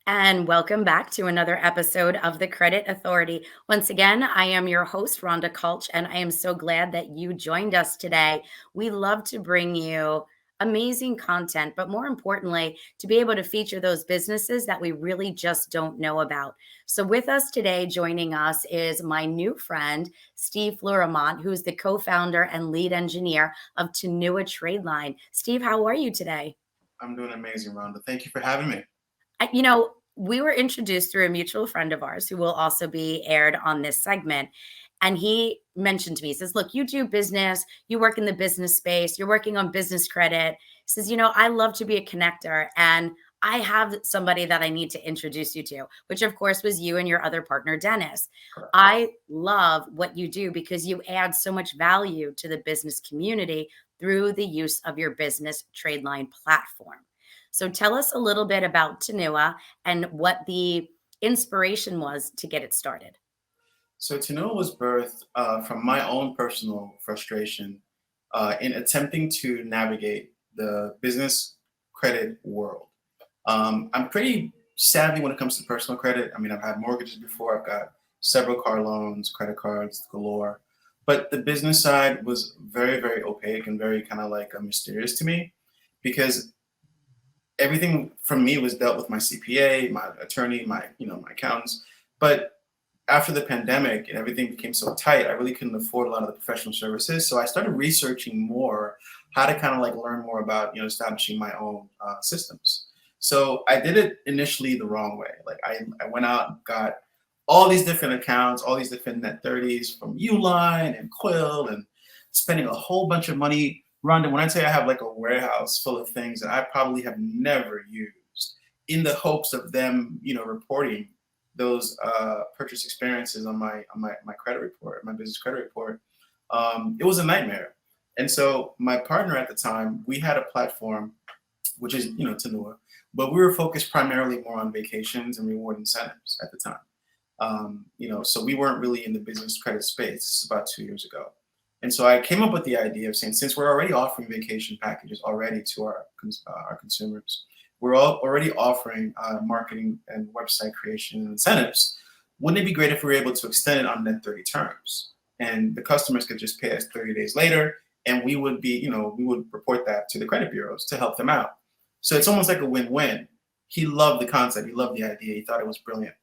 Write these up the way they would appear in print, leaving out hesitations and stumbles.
And welcome back to another episode of the Credit Authority. Once again, I am your host, Rhonda Kulch, and I am so glad that you joined us today. We love to bring you amazing content, but more importantly, to be able to feature those businesses that we really just don't know about. So, with us today, joining us is my new friend, Steve Fleurimont, who is the co founder and lead engineer of Tanua Tradeline. Steve, how are you today? I'm doing amazing, Rhonda. Thank you for having me. We were introduced through a mutual friend of ours who will also be aired on this segment. And he mentioned to me, he says, look, you do business, you work in the business space, you're working on business credit. He says, I love to be a connector. And I have somebody that I need to introduce you to, which of course was you and your other partner, Dennis. Correct. I love what you do because you add so much value to the business community through the use of your business trade line platform. So tell us a little bit about Tanua and what the inspiration was to get it started. So Tanua was birthed from my own personal frustration in attempting to navigate the business credit world. I'm pretty savvy when it comes to personal credit. I mean, I've had mortgages before. I've got several car loans, credit cards galore. But the business side was very, very opaque and very kind of like mysterious to me because everything from me was dealt with my CPA, my attorney, my accountants. But after the pandemic and everything became so tight, I really couldn't afford a lot of the professional services. So I started researching more how to kind of like learn more about establishing my own systems. So I did it initially the wrong way. Like I went out and got all these different accounts, all these different net 30s from Uline and Quill and spending a whole bunch of money. Rhonda, when I say I have like a warehouse full of things that I probably have never used in the hopes of them, reporting those purchase experiences on my credit report, my business credit report, it was a nightmare. And so my partner at the time, we had a platform, which is Tanua, but we were focused primarily more on vacations and reward incentives at the time. So we weren't really in the business credit space. This is about 2 years ago. And so I came up with the idea of saying, since we're already offering vacation packages already to our consumers, we're all already offering marketing and website creation and incentives. Wouldn't it be great if we were able to extend it on net 30 terms? And the customers could just pay us 30 days later, and we would we would report that to the credit bureaus to help them out. So it's almost like a win-win. He loved the concept. He loved the idea. He thought it was brilliant.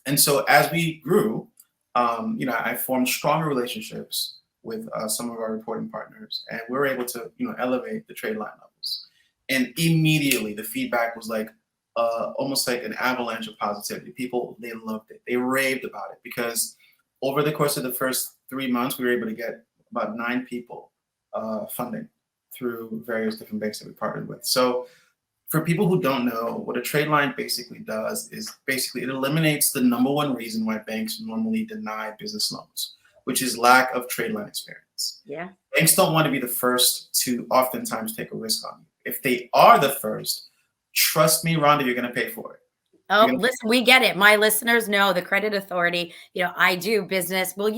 And so as we grew, I formed stronger relationships with some of our reporting partners, and we were able to, elevate the trade line levels. And immediately the feedback was like almost like an avalanche of positivity. People, they loved it. They raved about it because over the course of the first 3 months, we were able to get about 9 people funding through various different banks that we partnered with. So for people who don't know, what a trade line basically does is basically it eliminates the number one reason why banks normally deny business loans, which is lack of trade line experience. Yeah. Banks don't want to be the first to oftentimes take a risk on you. If they are the first, trust me, Rhonda, you're going to pay for it. Oh, listen, we get it. My listeners know the Credit Authority. I do business. Well,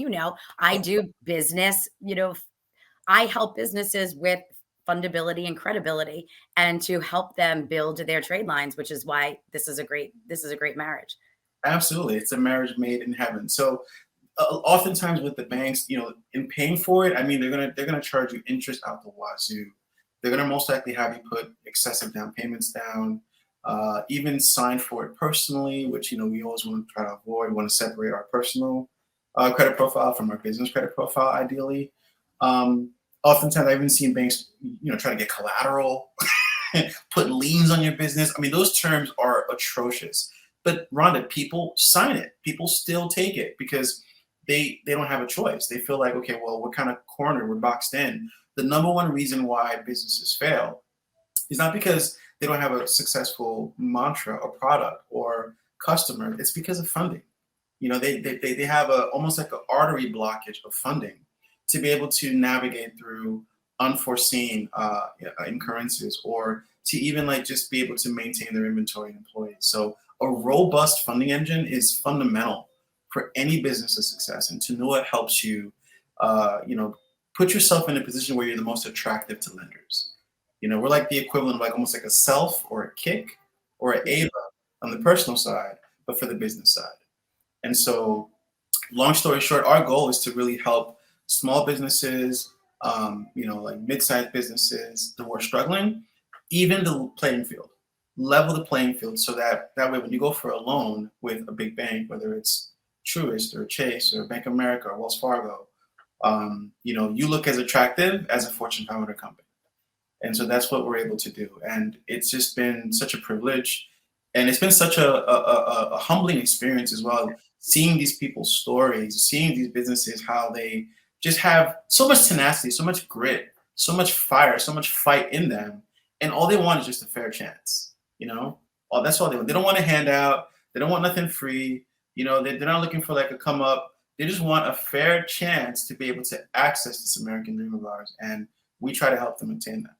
I do business. I help businesses with fundability and credibility and to help them build their trade lines, which is why this is a great marriage. Absolutely. It's a marriage made in heaven. So oftentimes with the banks, in paying for it, I mean, they're gonna charge you interest out the wazoo. They're gonna most likely have you put excessive down payments down, even sign for it personally, which we always want to try to avoid. We want to separate our personal credit profile from our business credit profile, ideally. Oftentimes, I've even seen banks, try to get collateral, put liens on your business. I mean, those terms are atrocious. But Rhonda, people sign it. People still take it because they don't have a choice. They feel like, okay, well, we're kind of cornered, we're boxed in. The number one reason why businesses fail is not because they don't have a successful mantra or product or customer. It's because of funding. They have almost like an artery blockage of funding to be able to navigate through unforeseen incurrences or to even like just be able to maintain their inventory and employees. So a robust funding engine is fundamental for any business's success. And Tanua helps you, put yourself in a position where you're the most attractive to lenders. We're like the equivalent of like almost like a Self or a Kick or an Ava on the personal side, but for the business side. And so, long story short, our goal is to really help small businesses, like mid-sized businesses that were struggling, even the playing field, level the playing field, so that way when you go for a loan with a big bank, whether it's Truist or Chase or Bank of America or Wells Fargo, you look as attractive as a Fortune 500 company. And so that's what we're able to do. And it's just been such a privilege. And it's been such a humbling experience as well, seeing these people's stories, seeing these businesses, how they just have so much tenacity, so much grit, so much fire, so much fight in them. And all they want is just a fair chance, you know? That's all they want. They don't want a handout. They don't want nothing free. They're not looking for like a come up. They just want a fair chance to be able to access this American dream of ours. And we try to help them attain that.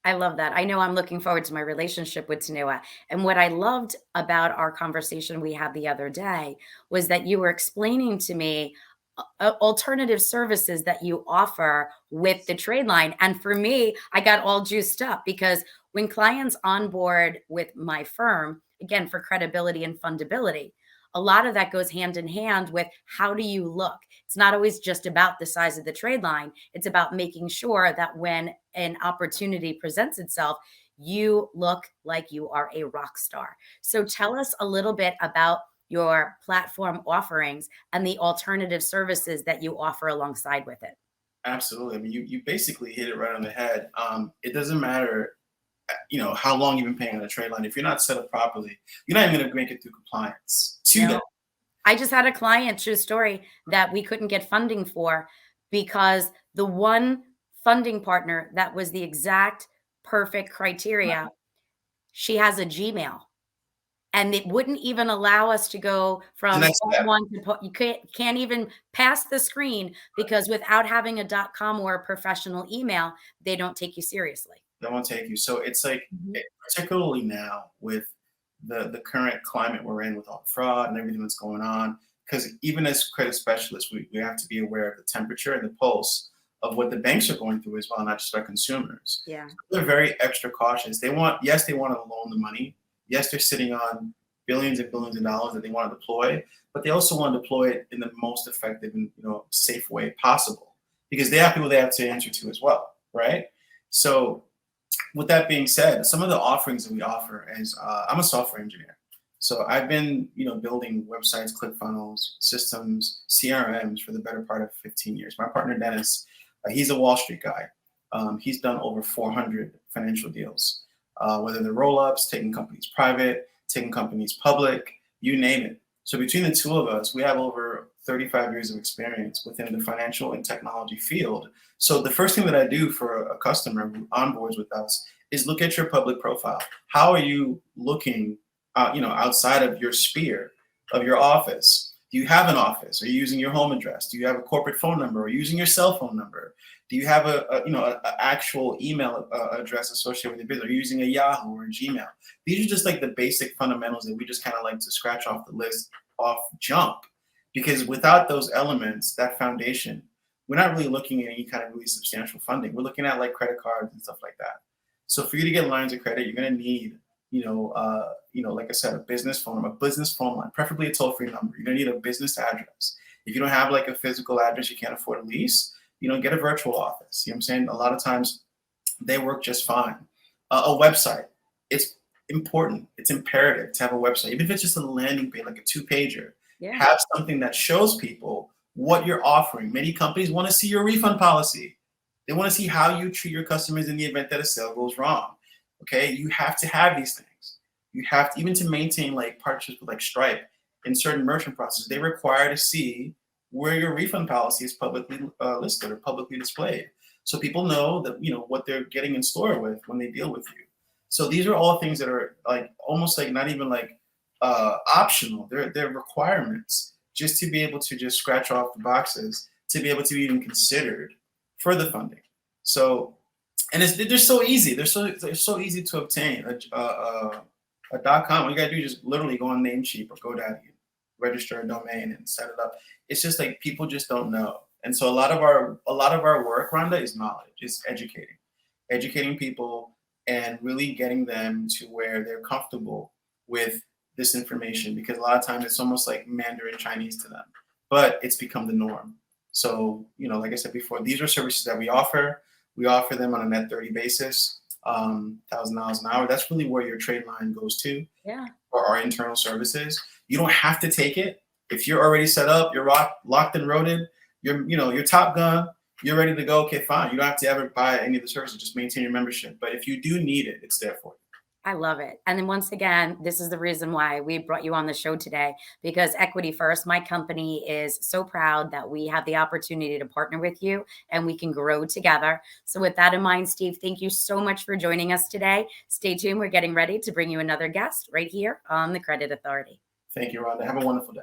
I love that. I know I'm looking forward to my relationship with Tanua. And what I loved about our conversation we had the other day was that you were explaining to me alternative services that you offer with the trade line. And for me, I got all juiced up because when clients onboard with my firm, again, for credibility and fundability, a lot of that goes hand in hand with how do you look? It's not always just about the size of the trade line. It's about making sure that when an opportunity presents itself, you look like you are a rock star. So tell us a little bit about your platform offerings and the alternative services that you offer alongside with it. Absolutely. I mean, you basically hit it right on the head. It doesn't matter, how long you've been paying on a trade line. If you're not set up properly, you're not even going to make it through compliance. No, I just had a client, true story, that we couldn't get funding for because the one funding partner that was the exact perfect criteria, she has a Gmail. And it wouldn't even allow us to go The from next point step. one to you can't even pass the screen because without having a .com or a professional email, they don't take you seriously. They won't take you. So it's like, Mhm. particularly now with the current climate we're in with all the fraud and everything that's going on, because even as credit specialists, we have to be aware of the temperature and the pulse of what the banks are going through as well, not just our consumers. Yeah. So they're very extra cautious. Yes, they want to loan the money. Yes, they're sitting on billions and billions of dollars that they want to deploy, but they also want to deploy it in the most effective and safe way possible because they have people they have to answer to as well, right? So with that being said, some of the offerings that we offer is I'm a software engineer. So I've been, building websites, ClickFunnels, systems, CRMs for the better part of 15 years. My partner, Dennis, he's a Wall Street guy. He's done over 400 financial deals, whether they're roll-ups, taking companies private, taking companies public, you name it. So between the two of us, we have over 35 years of experience within the financial and technology field. So the first thing that I do for a customer who onboards with us is look at your public profile. How are you looking, outside of your sphere of your office? Do you have an office? Are you using your home address? Do you have a corporate phone number? Are you using your cell phone number? Do you have a actual email address associated with your business? Are you using a Yahoo or a Gmail? These are just like the basic fundamentals that we just kind of like to scratch off the list off jump. Because without those elements, that foundation, we're not really looking at any kind of really substantial funding. We're looking at like credit cards and stuff like that. So for you to get lines of credit, you're going to need, like I said, a business phone line, preferably a toll-free number. You're going to need a business address. If you don't have like a physical address, you can't afford a lease, get a virtual office. You know what I'm saying? A lot of times they work just fine. A website, it's important. It's imperative to have a website, even if it's just a landing page, like a 2-pager. Yeah. Have something that shows people what you're offering. Many companies want to see your refund policy. They want to see how you treat your customers in the event that a sale goes wrong. Okay, you have to have these things. You have to, even to maintain like partnerships with like Stripe in certain merchant processes, they require to see where your refund policy is publicly listed or publicly displayed, so people know that what they're getting in store with when they deal with you. So these are all things that are like almost like not even like optional. They're requirements just to be able to just scratch off the boxes to be able to be even considered for the funding. So, and they're so easy. They're so easy to obtain. A .com. All you gotta do is just literally go on Namecheap or GoDaddy, register a domain, and set it up. It's just like people just don't know. And so a lot of our work, Rhonda, is knowledge. It's educating people, and really getting them to where they're comfortable with this information because a lot of times it's almost like Mandarin Chinese to them, but it's become the norm. So, like I said before, these are services that we offer. We offer them on a net 30 basis, $1,000 an hour. That's really where your trade line goes to Yeah. for our internal services. You don't have to take it. If you're already set up, you're locked and loaded, you're Top Gun, you're ready to go, okay, fine. You don't have to ever buy any of the services, just maintain your membership. But if you do need it, it's there for you. I love it. And then once again, this is the reason why we brought you on the show today, because Equity First, my company, is so proud that we have the opportunity to partner with you and we can grow together. So with that in mind, Steve, thank you so much for joining us today. Stay tuned. We're getting ready to bring you another guest right here on the Credit Authority. Thank you, Rhonda. Have a wonderful day.